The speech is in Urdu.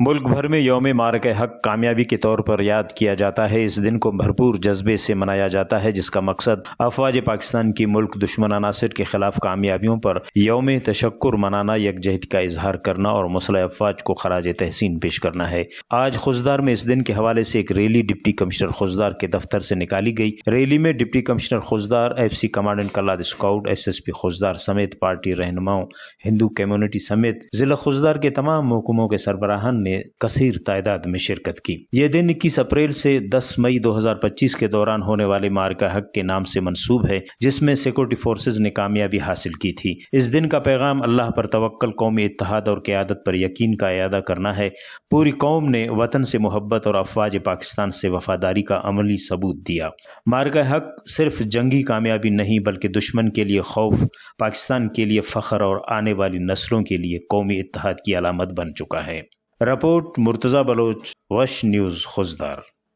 ملک بھر میں یوم معرکہ حق کامیابی کے طور پر یاد کیا جاتا ہے۔ اس دن کو بھرپور جذبے سے منایا جاتا ہے، جس کا مقصد افواج پاکستان کی ملک دشمن عناصر کے خلاف کامیابیوں پر یوم تشکر منانا، یکجہتی کا اظہار کرنا اور مسلح افواج کو خراج تحسین پیش کرنا ہے۔ آج خوزدار میں اس دن کے حوالے سے ایک ریلی ڈپٹی کمشنر خوزدار کے دفتر سے نکالی گئی۔ ریلی میں deputy commissioner Khuzdar, F C commandant Kalat scout, S S P Khuzdar سمیت پارٹی رہنماؤں، ہندو کمیونٹی سمیت ضلع خوزدار کے تمام محکموں کے سربراہان نے کثیر تعداد میں شرکت کی۔ یہ دن 21 اپریل سے 10 مئی 2025 کے دوران ہونے والے معرکہ حق کے نام سے منسوب ہے، جس میں سیکورٹی فورسز نے کامیابی حاصل کی تھی۔ اس دن کا پیغام اللہ پر توکل، قومی اتحاد اور قیادت پر یقین کا اعادہ کرنا ہے۔ پوری قوم نے وطن سے محبت اور افواج پاکستان سے وفاداری کا عملی ثبوت دیا۔ معرکہ حق صرف جنگی کامیابی نہیں بلکہ دشمن کے لیے خوف، پاکستان کے لیے فخر اور آنے والی نسلوں کے لیے قومی اتحاد کی علامت بن چکا ہے۔ رپورٹ مرتضی بلوچ، وش نیوز خوزدار۔